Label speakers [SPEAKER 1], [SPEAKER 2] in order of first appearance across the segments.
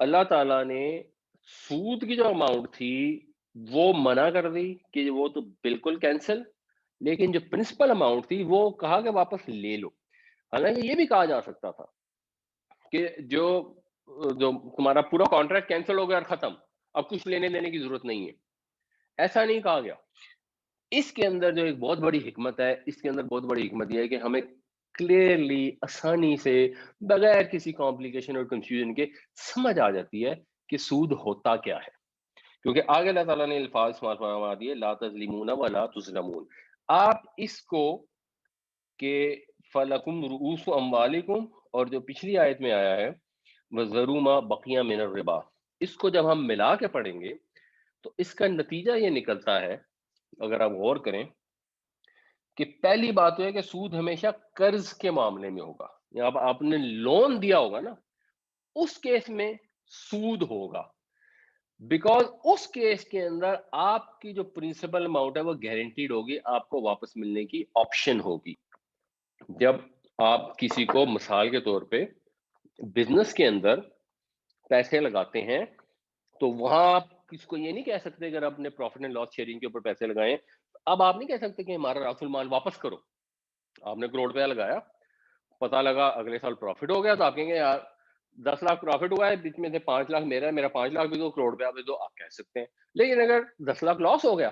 [SPEAKER 1] اللہ تعالیٰ نے سود کی جو اماؤنٹ تھی وہ منع کر دی کہ وہ تو بالکل کینسل، لیکن جو پرنسپل اماؤنٹ تھی وہ کہا کہ واپس لے لو۔ حالانکہ یہ بھی کہا جا سکتا تھا کہ جو تمہارا پورا کانٹریکٹ کینسل ہو گیا اور ختم، اب کچھ لینے دینے کی ضرورت نہیں ہے، ایسا نہیں کہا گیا۔ اس کے اندر جو ایک بہت بڑی حکمت ہے، اس کے اندر بہت بڑی حکمت یہ ہے کہ ہمیں کلیئرلی آسانی سے بغیر کسی کمپلیکیشن اور کنفیوژن کے سمجھ آ جاتی ہے کہ سود ہوتا کیا ہے، کیونکہ آگے اللہ تعالیٰ نے الفاظ استعمال فرما دیے لا تظلمون ولا تظلمون۔ آپ اس کو کہ فَلَكُمْ رُؤُوسُ أَمْوَالِكُمْ، اور جو پچھلی آیت میں آیا ہے وَذَرُوا مَا بَقِيَ مِنَ الرِّبَا، اس کو جب ہم ملا کے پڑھیں گے تو اس کا نتیجہ یہ نکلتا ہے، اگر آپ غور کریں، کہ پہلی بات تو ہے کہ سود ہمیشہ قرض کے معاملے میں ہوگا، یا اب آپ نے لون دیا ہوگا نا، اس کیس میں سود ہوگا، بیکاز اس کیس کے اندر آپ کی جو پرنسپل اماؤنٹ ہے وہ گارنٹیڈ ہوگی، آپ کو واپس ملنے کی آپشن ہوگی۔ جب آپ کسی کو مثال کے طور پہ بزنس کے اندر پیسے لگاتے ہیں تو وہاں آپ کسی کو یہ نہیں کہہ سکتے اگر آپ نے پروفٹ اینڈ لاس شیئرنگ کے اوپر پیسے لگائے، اب آپ نہیں کہہ سکتے کہ ہمارا راس المال واپس کرو۔ آپ نے کروڑ روپیہ لگایا، پتہ لگا اگلے سال پروفٹ ہو گیا تو آپ کہیں گے یار 10 لاکھ پروفٹ ہوا ہے، بیچ میں سے 5 لاکھ میرا ہے، میرا 5 لاکھ بھی دو، کروڑ روپیہ بھی دو، آپ کہہ سکتے ہیں۔ لیکن اگر 10 لاکھ لاس ہو گیا،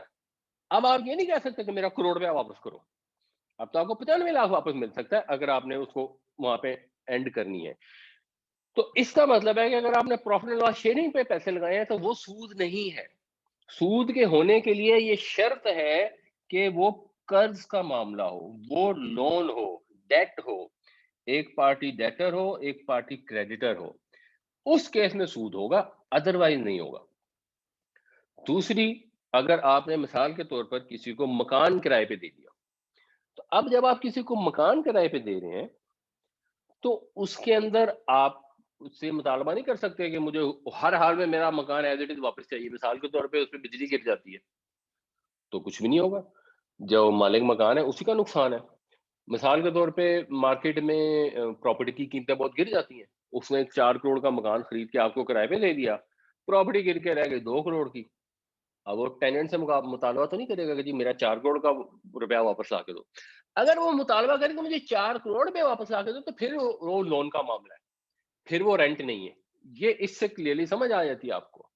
[SPEAKER 1] اب آپ یہ نہیں کہہ سکتے کہ میرا کروڑ روپیہ واپس کرو، اب تو آپ کو 95 لاکھ واپس مل سکتا ہے اگر آپ نے اس کو وہاں پہ اینڈ کرنی ہے۔ تو اس کا مطلب ہے کہ اگر آپ نے پروفٹ اینڈ لاس شیئرنگ پہ پیسے لگائے ہیں تو وہ سود نہیں ہے۔ سود کے ہونے کے لیے یہ شرط ہے کہ وہ قرض کا معاملہ ہو، وہ لون ہو، ڈیٹ ہو، ایک پارٹی ڈیٹر ہو، ایک پارٹی کریڈیٹر ہو، اس کیس میں سود ہوگا، ادروائز نہیں ہوگا۔ دوسری، اگر آپ نے مثال کے طور پر کسی کو مکان کرائے پہ دے دیا، تو اب جب آپ کسی کو مکان کرائے پہ دے رہے ہیں تو اس کے اندر آپ اس سے مطالبہ نہیں کر سکتے کہ مجھے ہر حال میں میرا مکان ایز اٹ از واپس چاہیے۔ مثال کے طور پہ اس پہ بجلی گر جاتی ہے تو کچھ بھی نہیں ہوگا، جو مالک مکان ہے اسی کا نقصان ہے۔ مثال کے طور پہ مارکیٹ میں پراپرٹی کی قیمتیں بہت گر جاتی ہیں، اس نے 4 کروڑ کا مکان خرید کے آپ کو کرائے پہ دے دیا، پراپرٹی گر کے رہ گئی 2 کروڑ کی، اب وہ ٹیننٹ سے مطالبہ تو نہیں کرے گا کہ جی میرا 4 کروڑ کا روپیہ واپس لا کے دو۔ اگر وہ مطالبہ کرے کہ مجھے 4 کروڑ روپے واپس لا کے دو تو پھر وہ لون کا معاملہ ہے، پھر وہ رینٹ نہیں ہے۔ یہ اس سے کلیئرلی سمجھ آ جاتی ہے آپ کو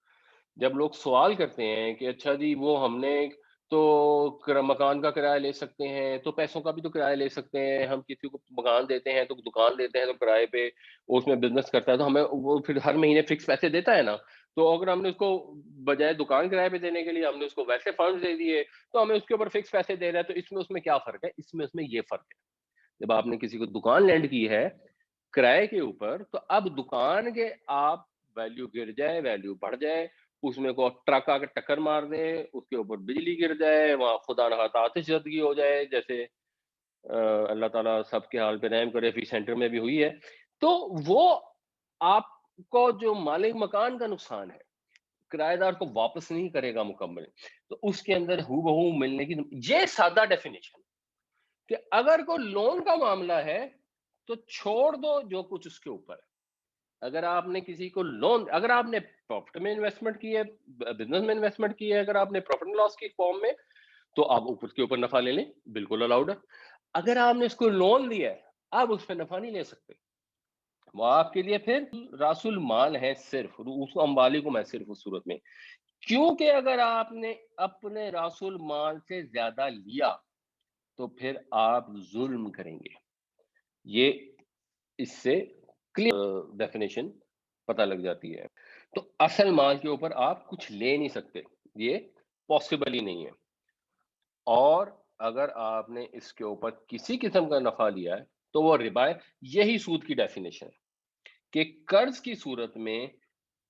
[SPEAKER 1] جب لوگ سوال کرتے ہیں کہ اچھا جی وہ ہم نے تو مکان کا کرایہ لے سکتے ہیں تو پیسوں کا بھی تو کرایہ لے سکتے ہیں، ہم کسی کو مکان دیتے ہیں تو دکان دیتے ہیں تو کرائے پہ اس میں بزنس کرتا ہے تو ہمیں وہ پھر ہر مہینے فکس پیسے دیتا ہے نا، تو اگر ہم نے اس کو بجائے دکان کرائے پہ دینے کے لیے ہم نے اس کو ویسے فنڈ دے دیے تو ہمیں اس کے اوپر فکس پیسے دے رہا ہے، تو اس میں کیا فرق ہے؟ اس میں یہ فرق ہے، جب آپ نے کسی کو دکان لینڈ کی ہے کرائے کے اوپر تو اب دکان کے آپ ویلیو گر جائے، ویلیو بڑھ جائے، اس میں کو ٹرک آ کے ٹکر مار دے، اس کے اوپر بجلی گر جائے، وہاں خدا نخواستہ آتش زدگی ہو جائے، جیسے اللہ تعالیٰ سب کے حال پہ رحم کرے، فی سینٹر میں بھی ہوئی ہے، تو وہ آپ کو جو مالک مکان کا نقصان ہے، کرایہ دار کو واپس نہیں کرے گا مکمل۔ تو اس کے اندر ہو بہو ملنے کی یہ سادہ ڈیفینیشن کہ اگر کوئی لون کا معاملہ ہے تو چھوڑ دو جو کچھ اس کے اوپر ہے۔ اگر آپ نے کسی کو لون، اگر آپ نے پراپرٹی میں انویسٹمنٹ کی ہے، بزنس میں انویسٹمنٹ کی ہے، اگر آپ نے پروفٹ اینڈ لاس کی فارم میں، تو آپ اوپر کے اوپر نفع لے لیں، بالکل الاؤڈ ہے۔ اگر آپ نے اس کو لون لیا ہے، آپ اس پہ نفع نہیں لے سکتے، وہ آپ کے لیے پھر راس المال ہے، صرف رؤوس اموالکم ہے صرف اس صورت میں، کیونکہ اگر آپ نے اپنے راس المال سے زیادہ لیا تو پھر آپ ظلم کریں گے۔ یہ اس سے کلیئر ڈیفینیشن پتہ لگ جاتی ہے۔ تو اصل مال کے اوپر آپ کچھ لے نہیں سکتے، یہ پاسبل ہی نہیں ہے، اور اگر آپ نے اس کے اوپر کسی قسم کا نفع لیا ہے تو وہ ربا ہے۔ یہی سود کی ڈیفینیشن ہے کہ قرض کی صورت میں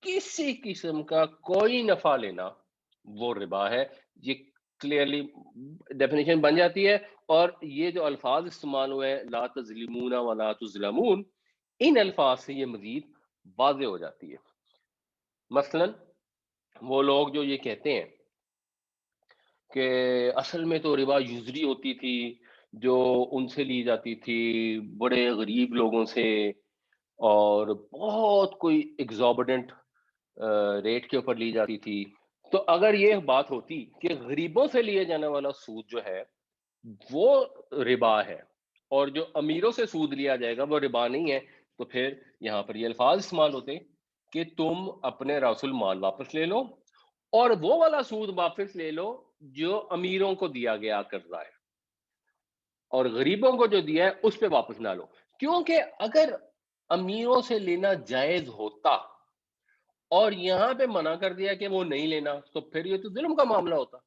[SPEAKER 1] کسی قسم کا کوئی نفع لینا وہ ربا ہے۔ یہ کلیئرلی ڈیفینیشن بن جاتی ہے، اور یہ جو الفاظ استعمال ہوئے ہیں لا تظلمون ولا تظلمون، ان الفاظ سے یہ مزید واضح ہو جاتی ہے۔ مثلا وہ لوگ جو یہ کہتے ہیں کہ اصل میں تو ربا یوزری ہوتی تھی جو ان سے لی جاتی تھی بڑے غریب لوگوں سے، اور بہت کوئی ایگزوربیٹنٹ ریٹ کے اوپر لی جاتی تھی. تو اگر یہ بات ہوتی کہ غریبوں سے لیے جانے والا سود جو ہے وہ ربا ہے اور جو امیروں سے سود لیا جائے گا وہ ربا نہیں ہے، تو پھر یہاں پر یہ الفاظ استعمال ہوتے کہ تم اپنے راس المال واپس لے لو اور وہ والا سود واپس لے لو جو امیروں کو دیا گیا قرضہ ہے، اور غریبوں کو جو دیا ہے اس پہ واپس نہ لو. کیونکہ اگر امیروں سے لینا جائز ہوتا اور یہاں پہ منع کر دیا کہ وہ نہیں لینا، تو پھر یہ تو ظلم کا معاملہ ہوتا.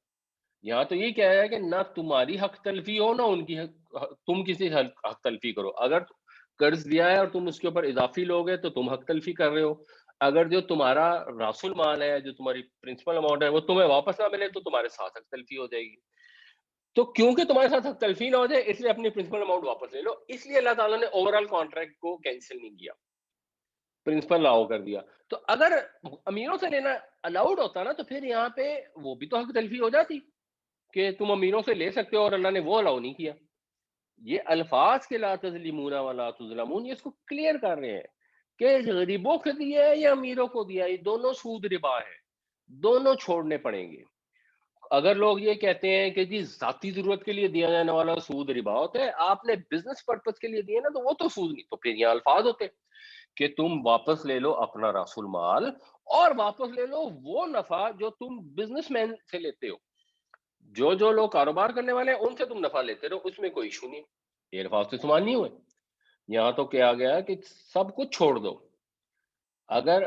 [SPEAKER 1] یہاں تو یہ کہہ رہا ہے کہ نہ تمہاری حق تلفی ہو نہ ان کی تم کسی حق تلفی کرو. اگر قرض دیا ہے اور تم اس کے اوپر اضافی لوگ ہیں تو تم حق تلفی کر رہے ہو. اگر جو تمہارا راس المال ہے، جو تمہاری پرنسپل اماؤنٹ ہے، وہ تمہیں واپس نہ ملے تو تمہارے ساتھ حق تلفی ہو جائے گی. تو کیونکہ تمہارے ساتھ حق تلفی نہ ہو جائے اس لیے اپنی پرنسپل اماؤنٹ واپس لے لو. اس لیے اللہ تعالیٰ نے اوور آل کانٹریکٹ کو کینسل نہیں کیا، پرنسپل لاؤ کر دیا. تو اگر امیروں سے لینا الاؤڈ ہوتا نا تو پھر یہاں پہ وہ بھی تو حق تلفی ہو جاتی کہ تم امیروں سے لے سکتے ہو، اور اللہ نے وہ الاؤ نہیں کیا. یہ الفاظ کے لا تظلمون ولا تظلمون یہ اس کو کلیئر کر رہے ہیں کہ غریبوں کو دیا ہے یا امیروں کو دیا ہے، یہ دونوں سود ربا ہے، دونوں چھوڑنے پڑیں گے. اگر لوگ یہ کہتے ہیں کہ جی ذاتی ضرورت کے لیے دیا جانے والا سود ربا ہوتا ہے، آپ نے بزنس پرپز کے لیے دیا نا تو وہ تو سود نہیں. تو پھر یہ الفاظ ہوتے کہ تم واپس لے لو اپنا راس المال اور واپس لے لو وہ نفع جو تم بزنس مین سے لیتے ہو. جو لوگ کاروبار کرنے والے ہیں ان سے تم نفع لیتے رہو، اس میں کوئی ایشو نہیں. یہ الفاظ تو استعمال نہیں ہوئے. یہاں تو کیا گیا کہ سب کچھ چھوڑ دو. اگر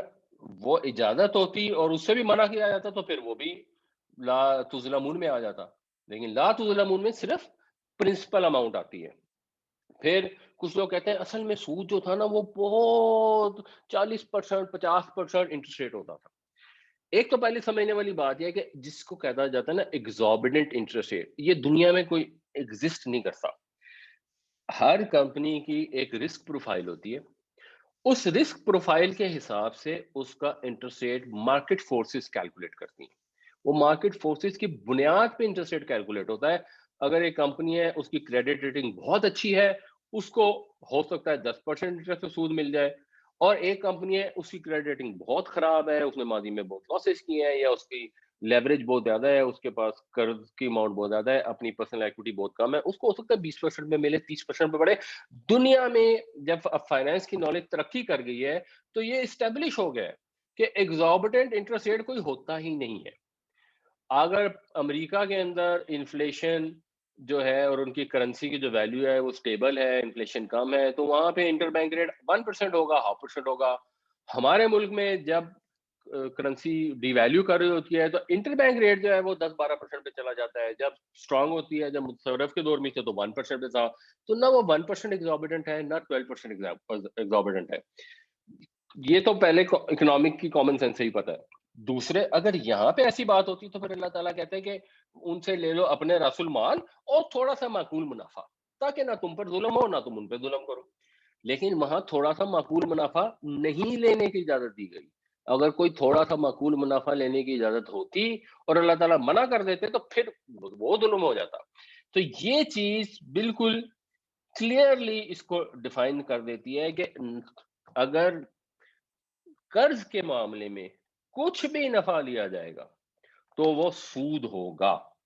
[SPEAKER 1] وہ اجازت ہوتی اور اس سے بھی منع کیا جاتا تو پھر وہ بھی لا تظلمون میں آ جاتا. لیکن لا تظلمون میں صرف پرنسپل اماؤنٹ آتی ہے. پھر کچھ لوگ کہتے ہیں اصل میں سود جو تھا نا وہ بہت 40%، 50% انٹرسٹ ریٹ ہوتا تھا. ایک تو پہلے سمجھنے والی بات یہ ہے کہ جس کو کہا جاتا ہے نا ایگزوربیٹنٹ انٹرسٹ ریٹ، یہ دنیا میں کوئی ایگزسٹ نہیں کرتا. ہر کمپنی کی ایک رسک پروفائل ہوتی ہے، اس رسک پروفائل کے حساب سے اس کا interest rate market forces calculate کرتی ہیں. وہ مارکیٹ فورسز کی بنیاد پہ انٹرسٹ ریٹ کیلکولیٹ ہوتا ہے. اگر ایک کمپنی ہے اس کی کریڈٹ ریٹنگ بہت اچھی ہے، اس کو ہو سکتا ہے 10% انٹرسٹ پہ سود مل جائے. اور ایک کمپنی ہے اس کی کریڈٹ ریٹنگ بہت خراب ہے، اس نے ماضی میں بہت لاسز کیے ہیں، یا اس کی لیوریج بہت زیادہ ہے، اس کے پاس قرض کی اماؤنٹ بہت زیادہ ہے، اپنی پرسنل ایکوٹی بہت کم ہے، اس کو ہو سکتا ہے 20% میں ملے، 30% پہ بڑھے. دنیا میں جب اب فائنانس کی نالج ترقی کر گئی ہے تو یہ اسٹیبلش ہو گیا ہے کہ ایگزوربیٹنٹ انٹرسٹ ریٹ کوئی ہوتا ہی نہیں ہے. اگر امریکہ کے اندر انفلیشن جو ہے اور ان کی کرنسی کی جو ویلیو ہے وہ سٹیبل ہے، انفلیشن کم ہے، تو وہاں پہ انٹر بینک ریٹ 1% ہوگا، 0.5% ہوگا. ہمارے ملک میں جب کرنسی ڈی ویلیو کر رہی ہوتی ہے تو انٹر بینک ریٹ جو ہے وہ 10-12% پہ چلا جاتا ہے. جب اسٹرانگ ہوتی ہے، جب متصرف کے دور میں تھے تو 1% پہ تھا. تو نہ وہ 1% ایگزوربیٹنٹ ہے نہ 12% ایگزوربیٹنٹ ہے. یہ تو پہلے اکنامک کی کامن سینس سے ہی پتا ہے. دوسرے اگر یہاں پہ ایسی بات ہوتی تو پھر اللہ تعالیٰ کہتے ہیں کہ ان سے لے لو اپنے راس المال اور تھوڑا سا معقول منافع، تاکہ نہ تم پر ظلم ہو نہ تم ان پہ ظلم کرو. لیکن وہاں تھوڑا سا معقول منافع نہیں لینے کی اجازت دی گئی. اگر کوئی تھوڑا سا معقول منافع لینے کی اجازت ہوتی اور اللہ تعالیٰ منع کر دیتے تو پھر وہ ظلم ہو جاتا. تو یہ چیز بالکل کلیئرلی اس کو ڈیفائن کر دیتی ہے کہ اگر قرض کے معاملے میں کچھ بھی نفع لیا جائے گا تو وہ سود ہوگا.